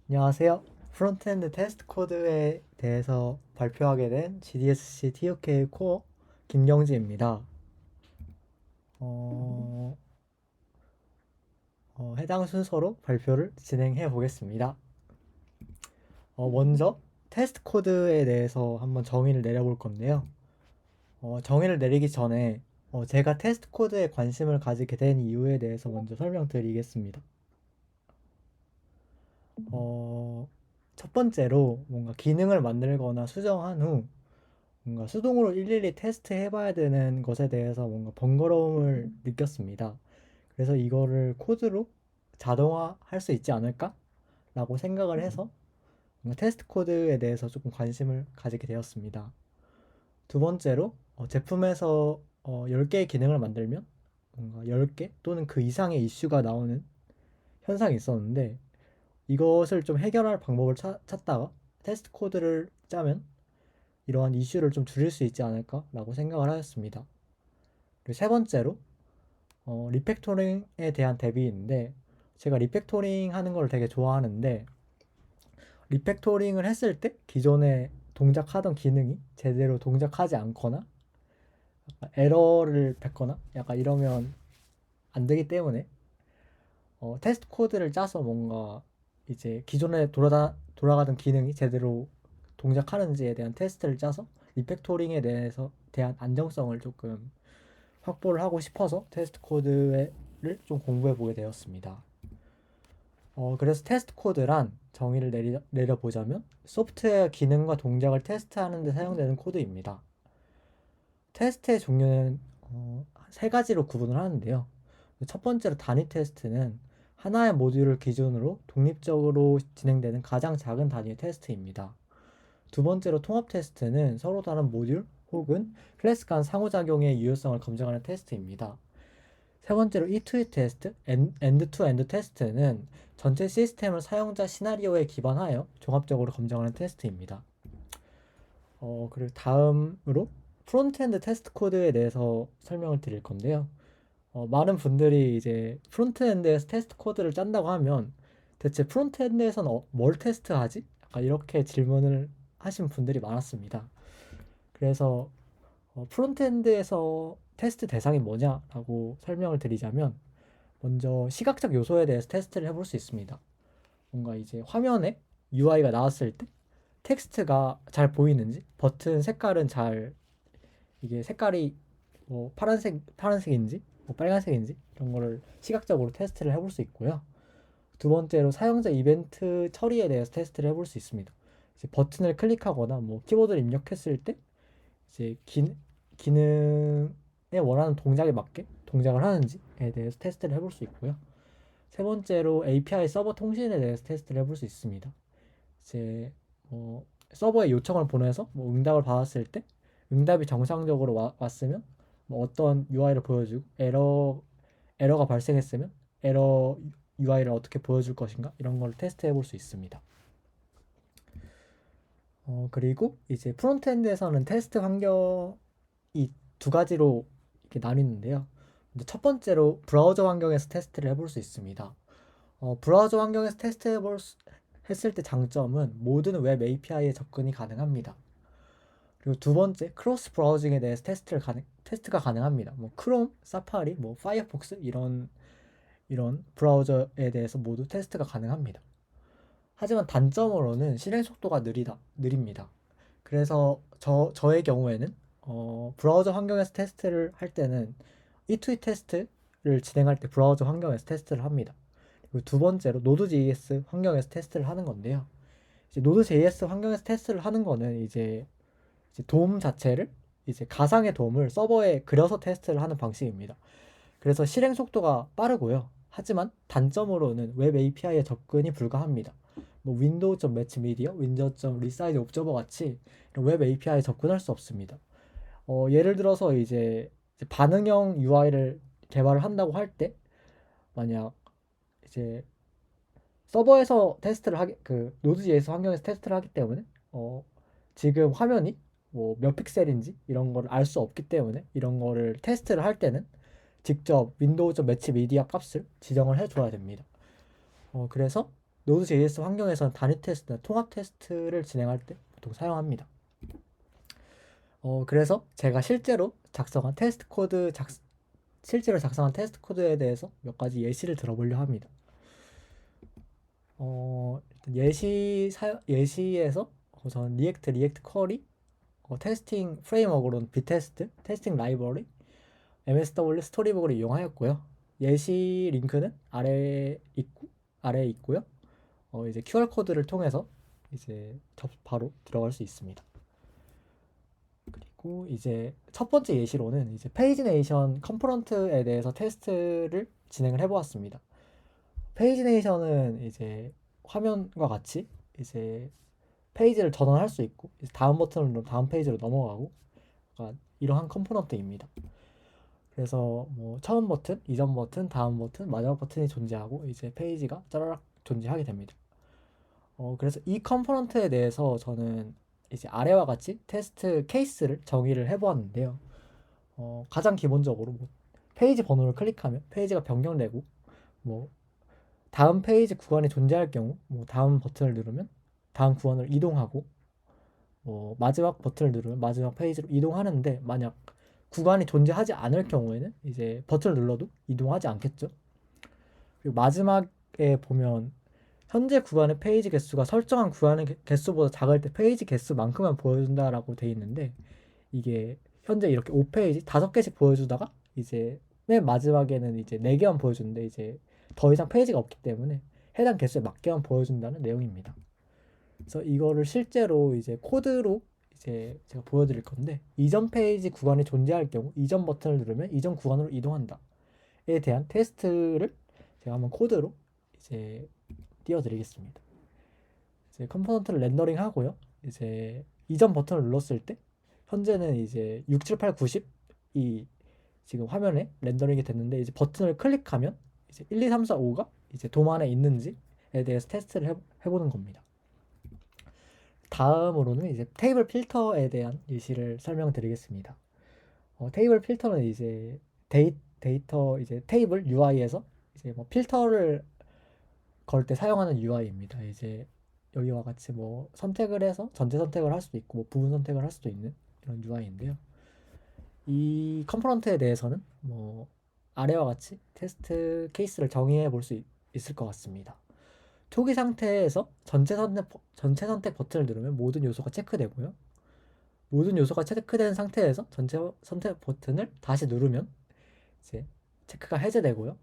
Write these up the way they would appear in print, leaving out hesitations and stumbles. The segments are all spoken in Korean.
안녕하세요. 프론트엔드 테스트 코드에 대해서 발표하게 된 GDSC TUK 코어 김경지입니다. 어, 해당 순서로 발표를 진행해 보겠습니다. 먼저 테스트 코드에 대해서 한번 정의를 내려볼 건데요. 정의를 내리기 전에 제가 테스트 코드에 관심을 가지게 된 이유에 대해서 먼저 설명드리겠습니다. 어, 첫 번째로 뭔가 기능을 만들거나 수정한 후 뭔가 수동으로 일일이 테스트 해봐야 되는 것에 대해서 뭔가 번거로움을 느꼈습니다. 그래서 이거를 코드로 자동화할 수 있지 않을까? 라고 생각을 해서 뭔가 테스트 코드에 대해서 조금 관심을 가지게 되었습니다. 두 번째로 제품에서 10개의 기능을 만들면 뭔가 10개 또는 그 이상의 이슈가 나오는 현상이 있었는데 이것을 좀 해결할 방법을 찾다가 테스트 코드를 짜면 이러한 이슈를 좀 줄일 수 있지 않을까라고 생각을 하였습니다. 그리고 세 번째로 리팩토링에 대한 대비인데 제가 리팩토링 하는 걸 되게 좋아하는데 리팩토링을 했을 때 기존에 동작하던 기능이 제대로 동작하지 않거나 에러를 뱉거나 약간 이러면 안 되기 때문에 테스트 코드를 짜서 뭔가 이제 기존에 돌아가던 기능이 제대로 동작하는지에 대한 테스트를 짜서 리팩토링에 대한 안정성을 조금 확보를 하고 싶어서 테스트 코드를 좀 공부해 보게 되었습니다. 그래서 테스트 코드란 정의를 내려보자면 소프트웨어 기능과 동작을 테스트하는 데 사용되는 코드입니다. 테스트의 종류는 세 가지로 구분을 하는데요. 첫 번째로 단위 테스트는 하나의 모듈을 기준으로 독립적으로 진행되는 가장 작은 단위의 테스트입니다. 두 번째로 통합 테스트는 서로 다른 모듈 혹은 클래스 간 상호작용의 유효성을 검증하는 테스트입니다. 세 번째로 E2E 테스트, 엔드-투-엔드 테스트는 전체 시스템을 사용자 시나리오에 기반하여 종합적으로 검증하는 테스트입니다. 그리고 다음으로 프론트엔드 테스트 코드에 대해서 설명을 드릴 건데요. 많은 분들이 이제 프론트엔드에서 테스트 코드를 짠다고 하면 대체 프론트엔드에서는 뭘 테스트하지? 약간 이렇게 질문을 하신 분들이 많았습니다. 그래서 프론트엔드에서 테스트 대상이 뭐냐라고 설명을 드리자면 먼저 시각적 요소에 대해서 테스트를 해볼 수 있습니다. 뭔가 이제 화면에 UI가 나왔을 때 텍스트가 잘 보이는지, 버튼 색깔은 잘 이게 색깔이 뭐 파란색인지, 뭐 빨간색인지 이런 거를 시각적으로 테스트를 해볼 수 있고요. 두 번째로 사용자 이벤트 처리에 대해서 테스트를 해볼 수 있습니다. 이제 버튼을 클릭하거나 뭐 키보드를 입력했을 때 이제 기능에 원하는 동작에 맞게 동작을 하는지에 대해서 테스트를 해볼 수 있고요. 세 번째로 API 서버 통신에 대해서 테스트를 해볼 수 있습니다. 이제 서버에 요청을 보내서 뭐 응답을 받았을 때 응답이 정상적으로 왔으면 뭐 어떤 UI를 보여주고 에러가 발생했으면 에러 UI를 어떻게 보여줄 것인가 이런 걸 테스트해 볼 수 있습니다. 그리고 이제 프론트엔드에서는 테스트 환경이 두 가지로 이렇게 나뉘는데요. 첫 번째로 브라우저 환경에서 테스트를 해볼 수 있습니다. 브라우저 환경에서 했을 때 장점은 모든 웹 API에 접근이 가능합니다. 그리고 두 번째, 크로스 브라우징에 대해서 테스트가 가능합니다. 뭐 크롬, 사파리, 뭐 파이어폭스 이런 브라우저에 대해서 모두 테스트가 가능합니다. 하지만 단점으로는 실행 속도가 느립니다. 그래서 저의 경우에는 브라우저 환경에서 테스트를 할 때는 E2E 테스트를 진행할 때 브라우저 환경에서 테스트를 합니다. 그리고 두 번째로 노드.js 환경에서 테스트를 하는 건데요. 이제 노드.js 환경에서 테스트를 하는 거는 이제 돔 자체를 이제 가상의 돔을 서버에 그려서 테스트를 하는 방식입니다. 그래서 실행 속도가 빠르고요. 하지만 단점으로는 웹 API에 접근이 불가합니다. 뭐 윈도우.매치 미디어, 윈도우.리사이즈 옵저버 같이 이런 웹 API에 접근할 수 없습니다. 예를 들어서 이제 반응형 UI를 개발을 한다고 할 때 만약 이제 서버에서 그 노드.js 환경에서 테스트를 하기 때문에 지금 화면이 뭐 몇 픽셀인지 이런 거를 알 수 없기 때문에 이런 거를 테스트를 할 때는 직접 윈도우.매치 미디어 값을 지정을 해줘야 됩니다. 그래서 Node.js 환경에서는 단위 테스트나 통합 테스트를 진행할 때 보통 사용합니다. 그래서 제가 실제로 작성한 테스트 코드에 대해서 몇 가지 예시를 들어보려 합니다. 일단 예시에서 저는 리액트 쿼리, 테스팅 프레임워크로는 비테스트, 테스팅 라이브러리, MSW 스토리북을 이용하였고요. 예시 링크는 아래에 있고요. 이제 QR 코드를 통해서 이제 바로 들어갈 수 있습니다. 그리고 이제 첫 번째 예시로는 이제 페이지네이션 컴포넌트에 대해서 테스트를 진행을 해보았습니다. 페이지네이션은 이제 화면과 같이 이제 페이지를 전환할 수 있고 다음 버튼을 누르면 다음 페이지로 넘어가고 이러한 컴포넌트입니다. 그래서 뭐 처음 버튼, 이전 버튼, 다음 버튼, 마지막 버튼이 존재하고 이제 페이지가 짜라락 존재하게 됩니다. 그래서 이 컴포넌트에 대해서 저는 이제 아래와 같이 테스트 케이스를 정의를 해보았는데요. 가장 기본적으로 뭐 페이지 번호를 클릭하면 페이지가 변경되고 뭐 다음 페이지 구간이 존재할 경우 뭐 다음 버튼을 누르면 다음 구간으로 이동하고 뭐 마지막 버튼을 누르면 마지막 페이지로 이동하는데 만약 구간이 존재하지 않을 경우에는 이제 버튼을 눌러도 이동하지 않겠죠. 그리고 마지막에 보면 현재 구간의 페이지 개수가 설정한 구간의 개수보다 작을 때 페이지 개수만큼만 보여준다라고 돼 있는데 이게 현재 이렇게 5페이지 5개씩 보여주다가 이제 맨 마지막에는 이제 4개만 보여주는데 이제 더 이상 페이지가 없기 때문에 해당 개수에 맞게만 보여준다는 내용입니다. 그래서 이거를 실제로 이제 코드로 이제 제가 보여드릴 건데 이전 페이지 구간이 존재할 경우 이전 버튼을 누르면 이전 구간으로 이동한다에 대한 테스트를 제가 한번 코드로 이제 띄워드리겠습니다. 이제 컴포넌트를 렌더링 하고요. 이제 이전 버튼을 눌렀을 때 현재는 이제 6, 7, 8, 90이 지금 화면에 렌더링이 됐는데 이제 버튼을 클릭하면 이제 1, 2, 3, 4, 5가 이제 돔 안에 있는지에 대해서 테스트를 해보는 겁니다. 다음으로는 이제 테이블 필터에 대한 예시를 설명드리겠습니다. 테이블 필터는 이제 데이터 이제 테이블 UI에서 이제 뭐 필터를 걸 때 사용하는 UI입니다. 이제 여기와 같이 뭐 선택을 해서 전체 선택을 할 수도 있고 뭐 부분 선택을 할 수도 있는 이런 UI인데요. 이 컴포넌트에 대해서는 뭐 아래와 같이 테스트 케이스를 정의해 볼 수 있을 것 같습니다. 초기 상태에서 전체 선택 버튼을 누르면 모든 요소가 체크되고요. 모든 요소가 체크된 상태에서 전체 선택 버튼을 다시 누르면 이제 체크가 해제되고요.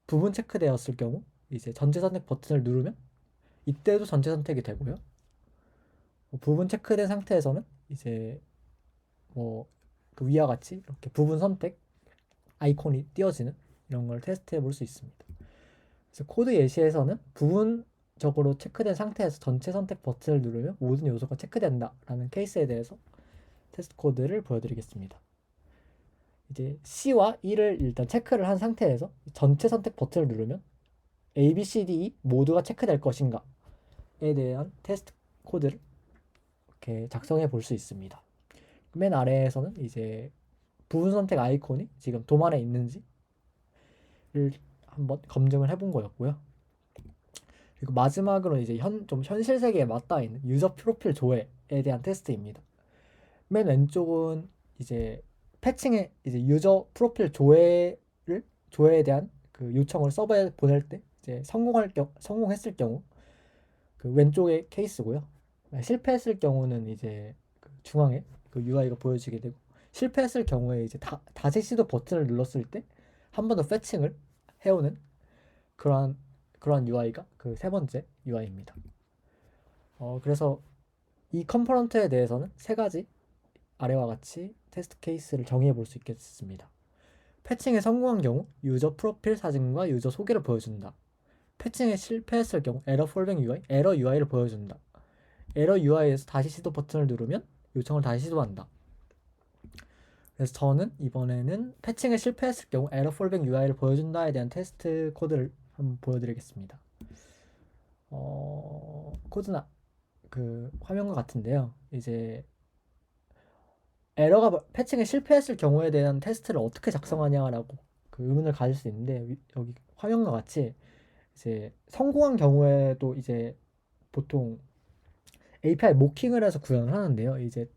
부분 체크되었을 경우 이제 전체 선택 버튼을 누르면 이때도 전체 선택이 되고요. 부분 체크된 상태에서는 이제 뭐 그 위와 같이 이렇게 부분 선택 아이콘이 띄어지는 이런 걸 테스트해 볼 수 있습니다. 그래서 코드 예시에서는 부분적으로 체크된 상태에서 전체 선택 버튼을 누르면 모든 요소가 체크된다라는 케이스에 대해서 테스트 코드를 보여드리겠습니다. 이제 C와 E를 일단 체크를 한 상태에서 전체 선택 버튼을 누르면 A, B, C, D, E 모두가 체크될 것인가에 대한 테스트 코드를 이렇게 작성해 볼 수 있습니다. 맨 아래에서는 이제 부분 선택 아이콘이 지금 돔 안에 있는지를 한번 검증을 해본 거였고요. 그리고 마지막으로 이제 좀 현실 세계에 맞닿아 있는 유저 프로필 조회에 대한 테스트입니다. 맨 왼쪽은 이제 패칭에 이제 유저 프로필 조회에 대한 그 요청을 서버에 보낼 때 이제 성공했을 경우 그 왼쪽의 케이스고요. 실패했을 경우는 이제 그 중앙에 그 UI가 보여지게 되고 실패했을 경우에 이제 다시 시도 버튼을 눌렀을 때 한 번 더 패칭을 해오는 그러한 UI가 그 세 번째 UI입니다. 그래서 이 컴포넌트에 대해서는 세 가지 아래와 같이 테스트 케이스를 정의해 볼 수 있겠습니다. 패칭에 성공한 경우 유저 프로필 사진과 유저 소개를 보여준다. 패칭에 실패했을 경우 에러 폴백 UI, 에러 UI를 보여준다. 에러 UI에서 다시 시도 버튼을 누르면 요청을 다시 시도한다. 그래서 저는 이번에는 패칭에 실패했을 경우 에러 폴백 UI를 보여준다에 대한 테스트 코드를 한번 보여드리겠습니다. 코드나 그 화면과 같은데요. 이제 에러가 패칭에 실패했을 경우에 대한 테스트를 어떻게 작성하냐라고 그 의문을 가질 수 있는데 여기 화면과 같이 이제 성공한 경우에도 이제 보통 API 모킹을 해서 구현을 하는데요. 이제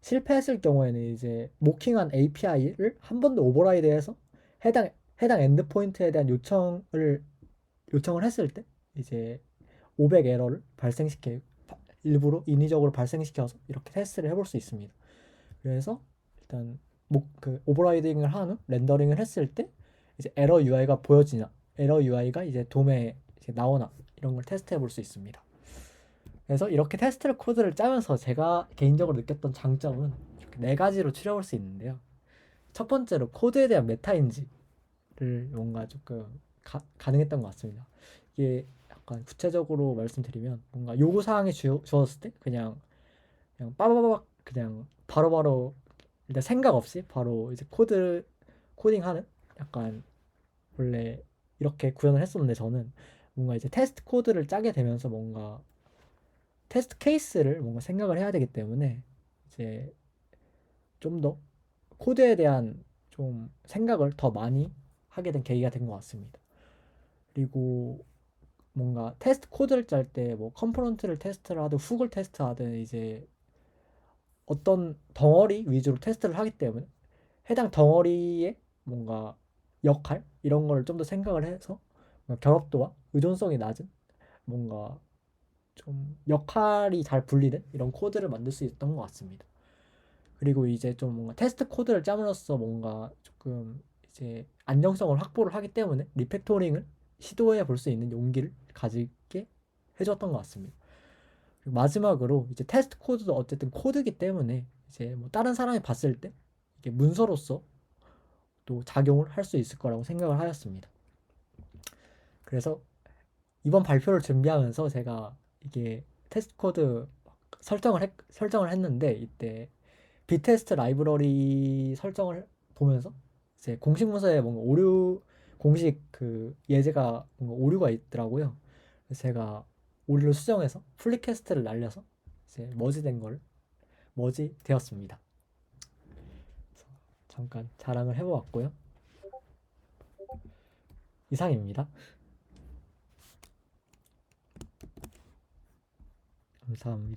실패했을 경우에는 이제 모킹한 API를 한 번 더 오버라이드해서 해당 엔드포인트에 대한 요청을 했을 때 이제 500 에러를 일부러 인위적으로 발생시켜서 이렇게 테스트를 해볼 수 있습니다. 그래서 일단 그 오버라이딩을 한 후 렌더링을 했을 때 이제 에러 UI가 이제 돔에 이제 나오나 이런 걸 테스트해 볼 수 있습니다. 그래서 이렇게 테스트 코드를 짜면서 제가 개인적으로 느꼈던 장점은 이렇게 네 가지로 추려볼 수 있는데요. 첫 번째로 코드에 대한 메타인지를 뭔가 조금 가능했던 것 같습니다. 이게 약간 구체적으로 말씀드리면 뭔가 요구 사항이 주어졌을 때 그냥 빠바바박 그냥 바로바로 일단 생각 없이 바로 이제 코딩하는 약간 원래 이렇게 구현을 했었는데 저는 뭔가 이제 테스트 코드를 짜게 되면서 뭔가 테스트 케이스를 뭔가 생각을 해야 되기 때문에 이제 좀 더 코드에 대한 좀 생각을 더 많이 하게 된 계기가 된 것 같습니다. 그리고 뭔가 테스트 코드를 짤 때 뭐 컴포넌트를 테스트를 하든 훅을 테스트하든 이제 어떤 덩어리 위주로 테스트를 하기 때문에 해당 덩어리의 뭔가 역할 이런 걸 좀 더 생각을 해서 결합도와 의존성이 낮은 뭔가 좀 역할이 잘 분리된 이런 코드를 만들 수 있었던 것 같습니다. 그리고 이제 좀 뭔가 테스트 코드를 짬으로써 뭔가 조금 이제 안정성을 확보를 하기 때문에 리팩토링을 시도해 볼 수 있는 용기를 가지게 해줬던 것 같습니다. 그리고 마지막으로 이제 테스트 코드도 어쨌든 코드기 때문에 이제 뭐 다른 사람이 봤을 때 이게 문서로서 또 작용을 할 수 있을 거라고 생각을 하였습니다. 그래서 이번 발표를 준비하면서 제가 이게 테스트 코드 설정을 했는데 이때 비테스트 라이브러리 설정을 보면서 이제 공식 문서에 뭔가 공식 그 예제가 뭔가 오류가 있더라고요. 그래서 제가 오류를 수정해서 플리캐스트를 날려서 이제 머지 되었습니다. 잠깐 자랑을 해보았고요. 이상입니다. 감사합니다.